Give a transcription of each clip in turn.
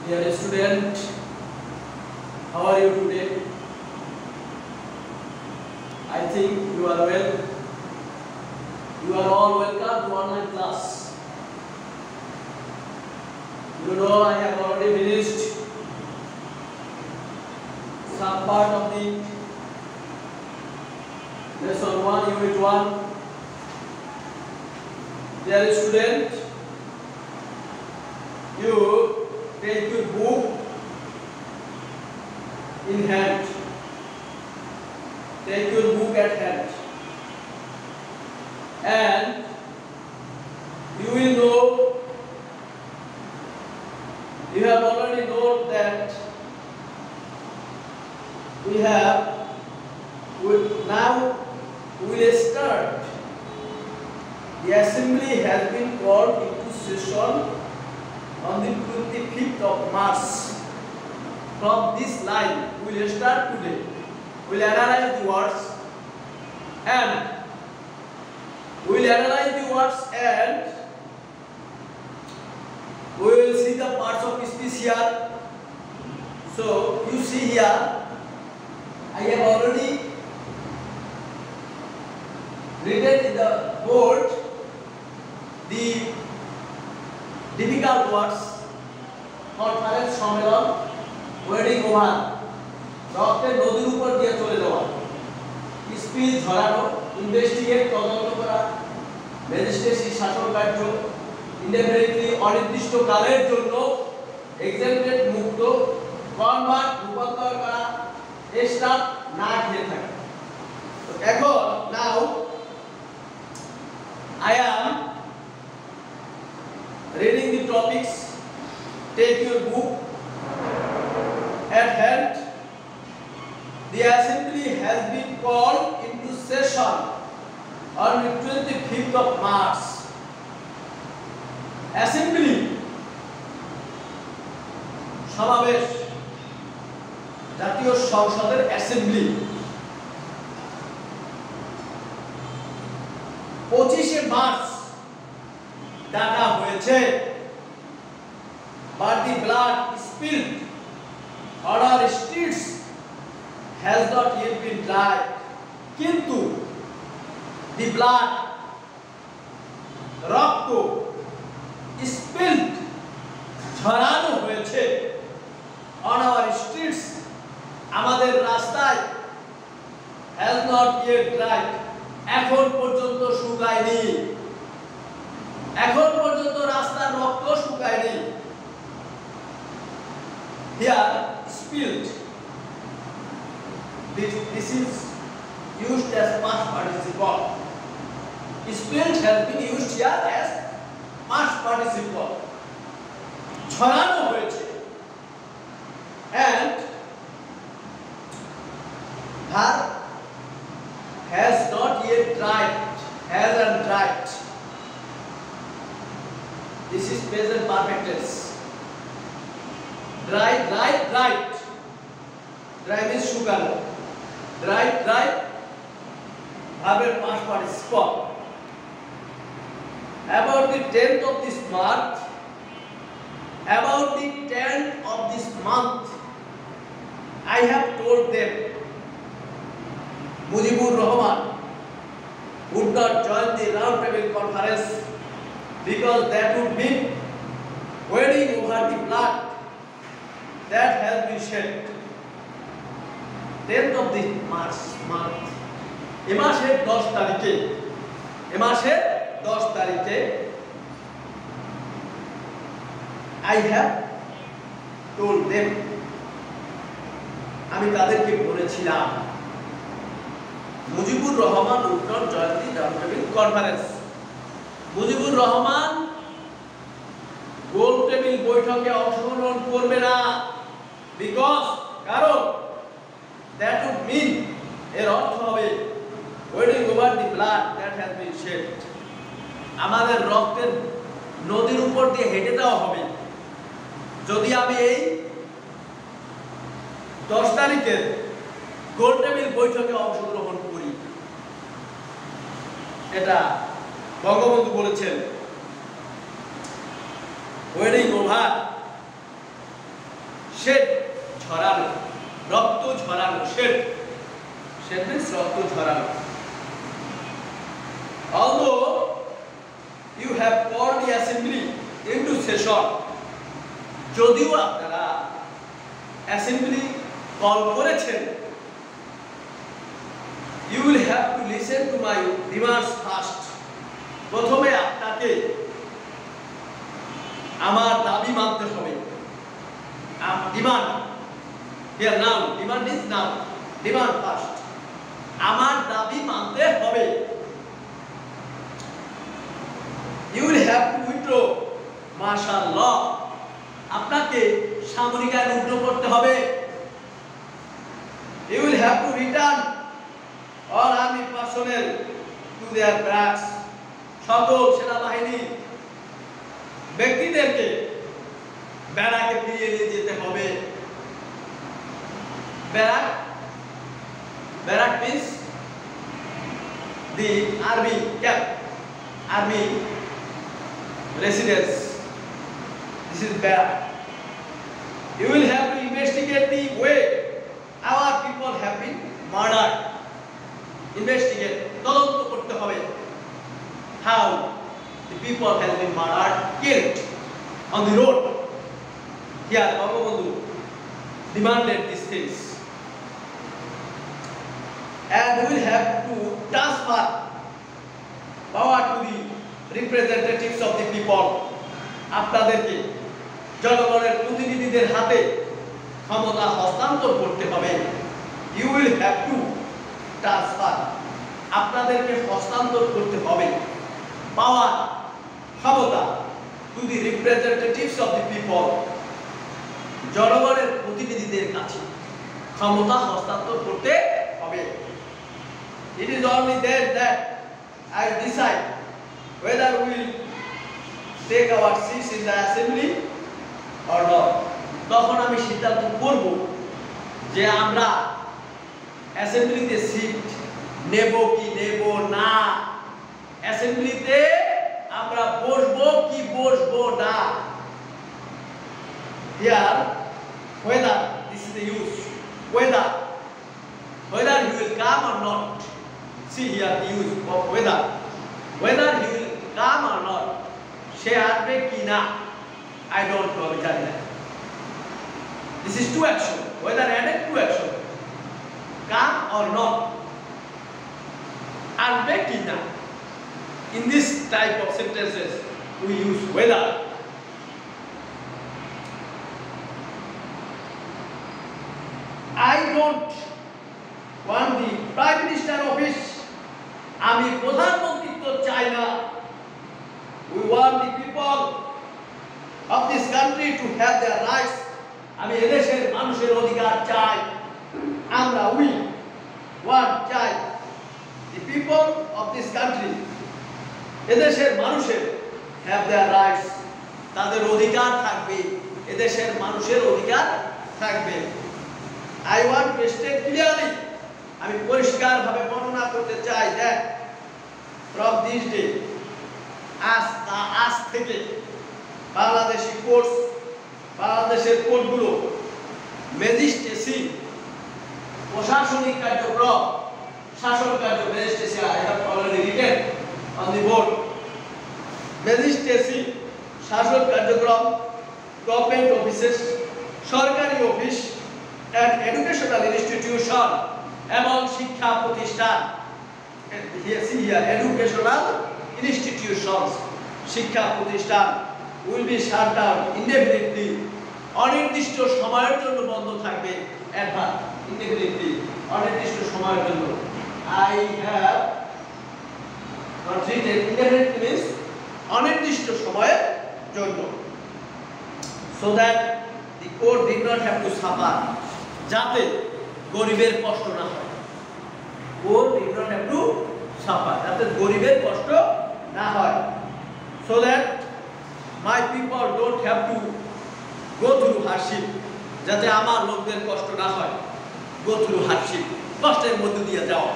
Dear student, how are you today? I think you are well. You are all welcome to online class. You know I have already finished some part of the lesson 1, unit 1. Dear student, you take your book in hand. Take your book at hand. And you will know, you have already known that now we will start. The assembly has been called into session on the 25th of March. From this line, we will start today. We will analyze the words and we will see the parts of speech here. So you see here, I have already written in the board the difficult words: conference, সম্মেলন, wedding over, রক্তের নদীর উপর দিয়ে চলে যাওয়া, speech ঝরানো, investigate তদন্ত করা, magistracy শাসন কার্য, ইনডেফিনিটলি অনির্দিষ্ট কালের জন্য, এক্সেমপ্টেড মুক্ত, কনভার্ট রূপান্তর করা, স্টাফ না খেয়ে থাকা। তো এখন নাও I am reading the topics. Take your book at hand. The assembly has been called into session on the 25th of March. Assembly, সমাবেশ, জাতীয় সংসদের অ্যাসেম্বলি 25শে মার্চ ডাকা হয়েছে। But the blood spilled on our streets has not yet been dried. কিন্তু the blood, রক্ত, spilled, ঝরানো হয়েছে on our streets, আমাদের রাস্তায়, has not yet dried, এখন পর্যন্ত শুকায়নি। এখন পর্যন্ত রাস্তার রক্ত শুকায়নি। Here spilled, this is used as past participle. Spilled has been used here as past participle. ঝরানো হয়েছে। And verb has not yet dried, hasn't dried. This is present perfect tense. Dried, dried, dried. Dry means sugar. Dried, dried. Verb past participle. About the 10th of this month, I have told them Mujibur Rahman would not join the round table conference because that would mean wading over the blood that has been shed. 10th of this month, এ মাসের 10 তারিখে I have told them, আমি তাদেরকে বলেছিলাম, Mujibur Rahman would not join the round table conference. Mujibur Rahman goal table বৈঠকে অংশগ্রহণ করবে না, কারণ that would mean, এর অর্থ হবে wading over the blood that has been shed, আমাদের রক্তের নদীর উপর দিয়ে হেঁটে যাওয়া হবে যদি আমি এই 10 তারিখের গোল টেবিল বৈঠকে অংশগ্রহণ করি। এটা বঙ্গবন্ধু বলেছেন। ওয়েডিং ওভার ঝরানো, রক্ত ঝরানো, shed means রক্ত ঝরানো। Although you have called the assembly into session, যদিও আপনারা অ্যাসেম্বলি কল করেছেন, you will have to listen to my demands first, প্রথমে আপনাকে আমার দাবি মানতে হবে। Demand, here now, demand is now, demand first, আমার দাবি মানতে হবে। you will have to withdraw martial law, আপনাকে সামরিক আইন উইথড্র করতে হবে। you will have to return all army personnel to their barracks, সকল সেনাবাহিনী ব্যক্তিদেরকে ব্যারাকে ফিরিয়ে নিয়ে যেতে হবে। Barrack means the army camp, army residence, this is barrack. You will have to investigate the way our people have been murdered, investigate, তদন্ত করতে হবে how the people have been murdered, killed on the road. Here Bangabandhu demanded these things, and we will have to transfer power to the representatives of the people, আপনাদেরকে জনগণের প্রতিনিধিদের হাতে ক্ষমতা হস্তান্তর করতে হবে। you will have to transfer, আপনাদেরকে হস্তান্তর করতে হবে পাওয়ার, ক্ষমতা to the representatives of the people, জনগণের প্রতিনিধিদের কাছে ক্ষমতা হস্তান্তর করতে হবে। it is only then that I decide whether we will take our seats in the assembly or not, তখন আমি সিদ্ধান্ত করব যে আমরা অ্যাসেম্বলিতে সিট নেব কি নেব না, অ্যাসেম্বলিতে আমরা বসবো কি বসবো না। here whether, this is the use, whether he will come or not, see here the use of whether he will come or not, সে আসবে কি না I don't know, আমি জানি না। this is two action, whether added two action, come or not, আসবে কি না। in this type of sentences we use whether. I don't want the prime minister office, আমি প্রধানমন্ত্রিত্ব চাই না। we want the people of this country to have their rights, আমি এদেশের মানুষের অধিকার চাই। আমরা we want, চাই, the people of this country, এদেশের মানুষের have their rights, তাদের অধিকার থাকবে, এদেশের মানুষের অধিকার থাকবে। I want to state clearly, আমি পরিষ্কারভাবে বর্ণনা করতে চাই that from this day, আজ থেকে বাংলাদেশি কোর্টস, বাংলাদেশের কোর্টগুলো, ম্যাজিস্ট্রেসি, প্রশাসনিক কার্যক্রম, শাসন কার্য, magistracy I have already written on the board, magistracy, শাসন কার্যক্রম, গভর্নমেন্ট অফিসেস, সরকারি অফিস, and educational institution, এবং শিক্ষা প্রতিষ্ঠান, educational institutions, শিক্ষা প্রতিষ্ঠান will be shut down indefinitely, অনির্দিষ্ট সময়ের জন্য বন্ধ থাকবে। indefinitely, অনির্দিষ্ট সময়ের জন্য। I have not written indefinitely means অনির্দিষ্ট সময়ের জন্য, so that the court did not have to suffer, যাতে গরিবের কষ্ট না হয়। court did not have to suffer, যাতে গরিবের কষ্ট না হয়, so that my people don't have to go through hardship, যাতে আমার লোকদের কষ্ট না হয়। go through hardship, কষ্টের মধ্য দিয়ে যাওয়া,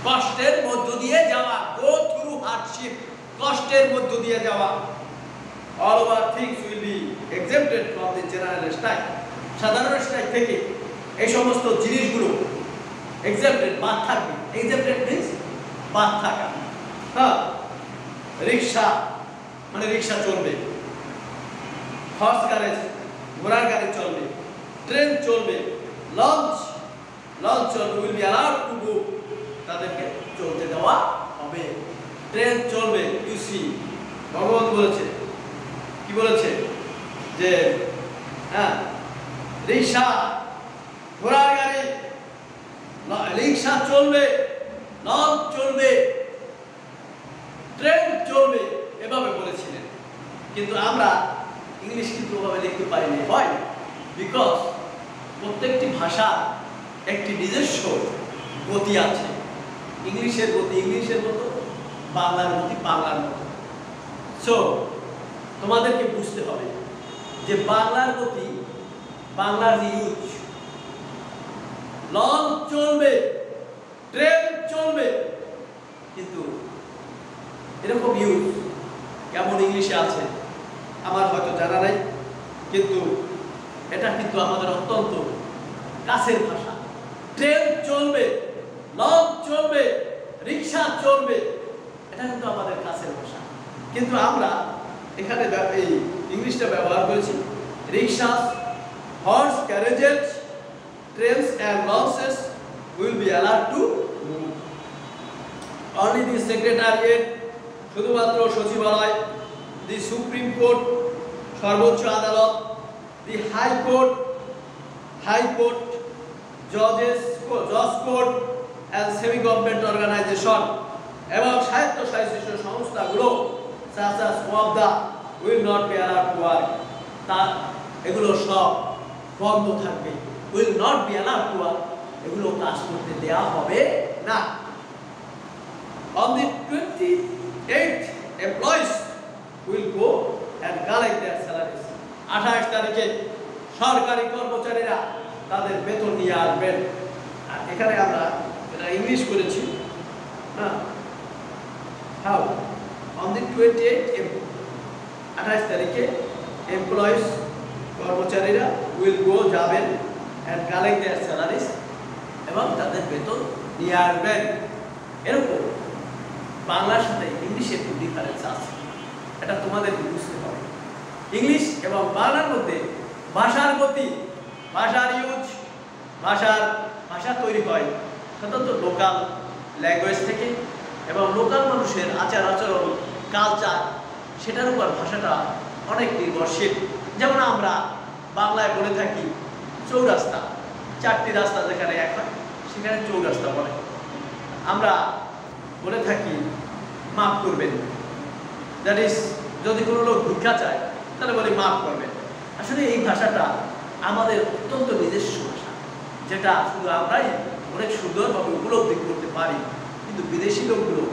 কষ্টের মধ্য দিয়ে যাওয়া, go through hardship, কষ্টের মধ্য দিয়ে যাওয়া। all our things will be exempted from the general strike, সাধারণ স্ট্রাইক থেকে এই সমস্ত জিনিসগুলো এক্সেপ্টেড বাদ থাকবে। এক্সেপ্টেড মিন্স বাদ থাকা। হ্যাঁ, রিক্সা মানে রিক্সা চলবে, হর্স গ্যারেজ ঘোড়ার গাড়ি চলবে, ট্রেন চলবে, লঞ্চ চলবে, will be allowed to go, তাদেরকে চলতে দেওয়া হবে। ট্রেন চলবে, ইউ সি ভগবান বলেছে, কি বলেছে যে হ্যাঁ রিক্সা ঘোড়ার গাড়ি রিক্সা চলবে, লঞ্চ চলবে, ট্রেন চলবে, এভাবে বলেছিলেন। কিন্তু আমরা ইংলিশ কিন্তু ওভাবে লিখতে পারিনি। হয় বিকজ প্রত্যেকটি ভাষা একটি নিজস্ব গতি আছে। ইংলিশের গতি ইংলিশের মতো, বাংলার গতি বাংলার মতো। সো তোমাদেরকে বুঝতে হবে যে বাংলার গতি, বাংলার ইউজ, লঞ্চ চলবে, ট্রেন চলবে, কিন্তু এরকম ইউজ কেমন ইংলিশে আছে আমার হয়তো জানা নাই, কিন্তু এটা কিন্তু আমাদের অত্যন্ত কাছের ভাষা। ট্রেন চলবে, লঞ্চ চলবে, রিক্সা চলবে, এটা কিন্তু আমাদের কাছের ভাষা। কিন্তু আমরা এখানে এই ইংলিশটা ব্যবহার করেছি। Rickshaws, horse carriages, trains and launches will be allowed to move. Only the secretariat, শুধুমাত্র সচিবালয়, দি সুপ্রিম কোর্ট সর্বোচ্চ আদালত, দি হাইকোর্ট, জজ court and semi government organisation এবং স্বায়ত্তশাসিত সংস্থাগুলো such as OABDA will not be allowed to work, তা এগুলো সব বন্ধ থাকবে। will not be allowed to work, এগুলো কাজ করতে দেওয়া হবে না। On the 28th, employees will go and collect their salaries. 28 তারিখে সরকারি কর্মচারীরা তাদের বেতন নিয়ে আসবেন। আর এখানে আমরা এটা ইংলিশ করেছি। হ্যাঁ, হাউ on the 28th, 28 তারিখে এমপ্লয়িজ কর্মচারীরা will go যাবেন and collect their salaries এবং তাদের বেতন নিয়ে আসবেন। এরকম বাংলার সাথে ইংলিশের একটু ডিফারেন্স আছে, এটা তোমাদের বুঝতে হবে। ইংলিশ এবং বাংলার মধ্যে ভাষার গতি, ভাষার ইউজ, ভাষা তৈরি হয় সাধারণত লোকাল ল্যাঙ্গুয়েজ থেকে এবং লোকাল মানুষের আচার আচরণ, কালচার, সেটার উপর ভাষাটা অনেক নির্ভরশীল। যেমন আমরা বাংলায় বলে থাকি চৌরাস্তা, চারটি রাস্তা যেখানে এক হয় সেখানে চৌরাস্তা বলে। আমরা বলে থাকি মাফ করবেন, দ্যাট ইজ যদি কোনো লোক ভিক্ষা চায় তাহলে বলি মাফ করবেন। আসলে এই ভাষাটা আমাদের অত্যন্ত নিজস্ব ভাষা, যেটা শুধু আমরাই অনেক সুন্দরভাবে উপলব্ধি করতে পারি, কিন্তু বিদেশি লোকগুলো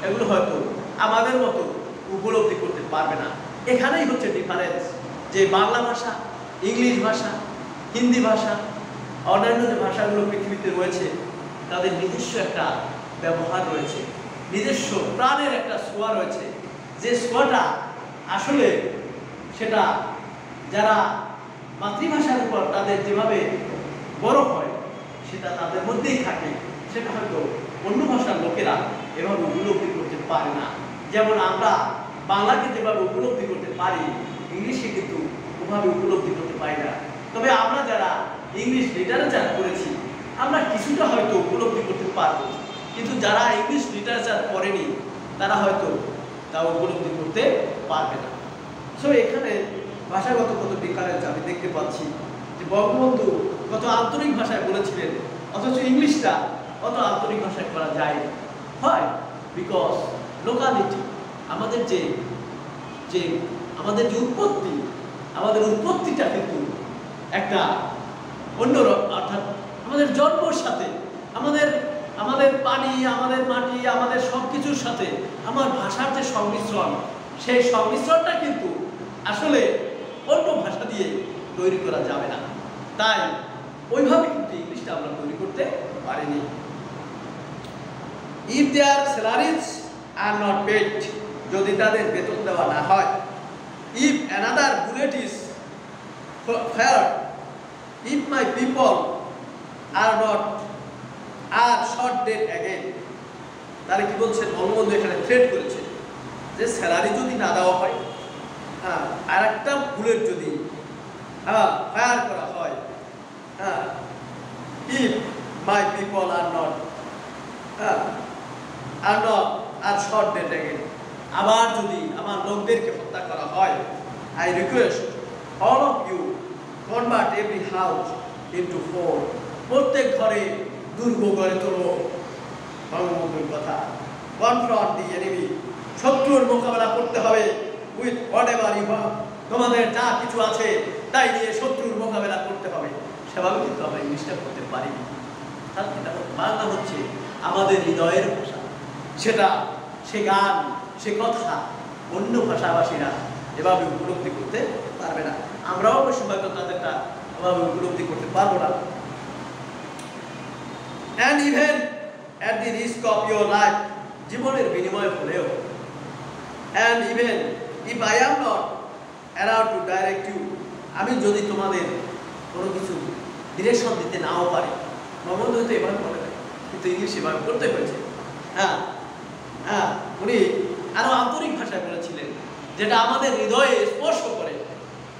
এগুলো হয়তো আমাদের মতো উপলব্ধি করতে পারবে না। এখানেই হচ্ছে ডিফারেন্স, যে বাংলা ভাষা, ইংলিশ ভাষা, হিন্দি ভাষা, অন্যান্য যে ভাষাগুলো পৃথিবীতে রয়েছে তাদের নিজস্ব একটা ব্যবহার রয়েছে, নিজস্ব প্রাণের একটা ছোঁয়া রয়েছে, যে ছোঁয়াটা আসলে সেটা যারা মাতৃভাষার উপর তাদের যেভাবে বড় হয় সেটা তাদের মধ্যেই থাকে, সেটা হয়তো অন্য ভাষার লোকেরা এভাবে উপলব্ধি করতে পারে না। যেমন আমরা বাংলাকে যেভাবে উপলব্ধি করতে পারি, ইংলিশে কিন্তু ওভাবে উপলব্ধি করতে পারি না। তবে আমরা যারা ইংলিশ লিটারেচার করেছি আমরা কিছুটা হয়তো উপলব্ধি করতে পারবো, কিন্তু যারা ইংলিশ লিটারেচার পড়েনি তারা হয়তো তা উপলব্ধি করতে পারবে না। সো এখানে ভাষাগত কত ডিফারেন্স আমি দেখতে পাচ্ছি, যে বঙ্গবন্ধু কত আন্তরিক ভাষায় বলেছিলেন, অথচ ইংলিশটা অত আন্তরিক ভাষায় করা যায় হয় বিকজ লোকালিটি, আমাদের যে আমাদের যে উৎপত্তি, আমাদের উৎপত্তিটা কিন্তু একটা অন্যরকম, অর্থাৎ আমাদের জন্মর সাথে আমাদের পানি, আমাদের মাটি, আমাদের সব কিছুর সাথে আমার ভাষার যে সংমিশ্রণ, সেই সংমিশ্রণটা কিন্তু আসলে অন্য ভাষা দিয়ে তৈরি করা যাবে না। তাই ওইভাবে কিন্তু ইংলিশটা আমরা তৈরি করতে পারিনি। If their salaries are not paid, যদি তাদের বেতন দেওয়া না হয়, if another bullet is fired if my people are shot dead again, তাহলে কি বলছেন বঙ্গবন্ধু এখানে থ্রেট করেছে যে স্যালারি যদি না দেওয়া হয়, আর একটা বুলেট যদি ফায়ার করা হয়, if my people are shot dead again, আবার যদি আমার লোকদেরকে হত্যা করা হয়, I request all of you convert every house into fort, প্রত্যেক ঘরে দুর্গ গড়ে তোলো। বঙ্গবন্ধুর কথা, confront the enemy, শত্রুর মোকাবেলা করতে হবে with whatever you have, তোমাদের যা কিছু আছে তাই নিয়ে শত্রুর মোকাবেলা করতে হবে। সেভাবে কিন্তু আমরা ইংলিশটা করতে পারি, তার বাংলা হচ্ছে আমাদের হৃদয়ের ভাষা, সেটা সে গান সে কথা অন্য ভাষাভাষীরা এভাবে উপলব্ধি করতে পারবে না, আমরাও অবশ্য হয়তো তাদেরটা এভাবে উপলব্ধি করতে পারবো না। And even at the risk of your life, জীবনের বিনিময় হলেও, and even if I am not allowed to direct you, আমি যদি তোমাদের কোনো কিছু ডিরেকশন দিতে নাও পারি, বঙ্গবন্ধু হয়তো এভাবে বলে না, কিন্তু ইংলিশ এভাবে করতে হয়েছে। উনি আরো আন্তরিক ভাষায় বলেছিলেন, যেটা আমাদের হৃদয়ে স্পর্শ করে।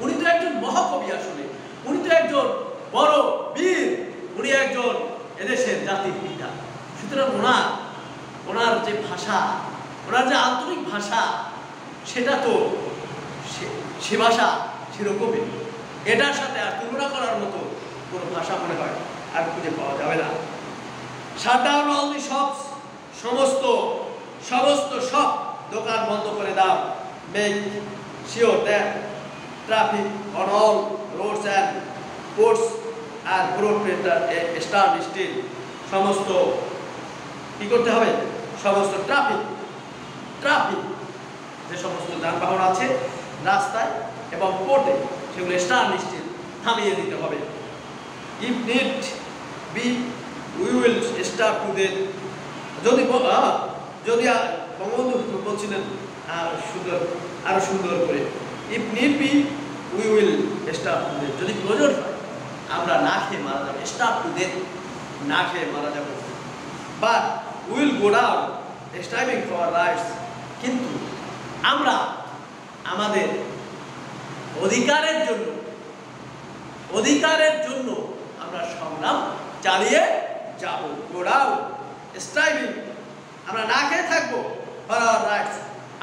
উনি তো একজন মহাকবি, আসলে উনি তো একজন বড় বীর, উনি একজন এদেশের জাতির পিতা। সুতরাং ওনার যে ভাষা, ওনার যে আন্তরিক ভাষা, সেটা তো সে ভাষা সেরকমই, এটার সাথে আর তুলনা করার মতো কোনো ভাষা মনে হয় আর খুঁজে পাওয়া যাবে না। Shut down all the shops, সমস্ত সব দোকান বন্ধ করে দাও। Make sure that traffic on all roads and ports are brought stand still, সমস্ত কি করতে হবে, সমস্ত ট্রাফিক যে সমস্ত যানবাহন আছে রাস্তায় এবং পোর্টে, সেগুলো স্টার্ন স্টিল থামিয়ে দিতে হবে। If need be we will start to then, যদি বঙ্গবন্ধু বলছিলেন আরো সুন্দর করে, if need be we will start to then, যদি প্রয়োজন হয় আমরা না খেয়ে মারা যাবো, স্টার্ট টু দেন, না খেয়ে মারা যাবো। But will go down striving for rights, কিন্তু আমরা আমাদের অধিকারের জন্য আমরা সংগ্রাম চালিয়ে যাব। গো ডাউন স্ট্রাইভিং, আমরা না খেয়ে থাকবো, ফর আওয়ার রাইটস,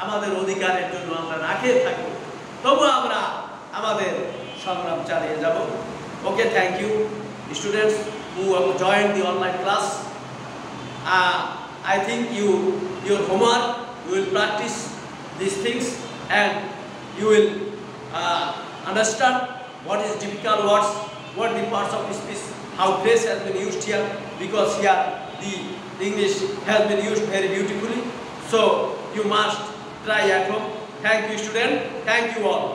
আমাদের অধিকারের জন্য আমরা না খেয়ে থাকবো, তবু আমরা আমাদের সংগ্রাম চালিয়ে যাব। Okay, thank you students who have joined the online class. I think your homework, you will practice these things and you will understand what is difficult words, what the parts of speech, how phrase has been used here, because here the English has been used very beautifully. So you must try at home. Thank you student, thank you all.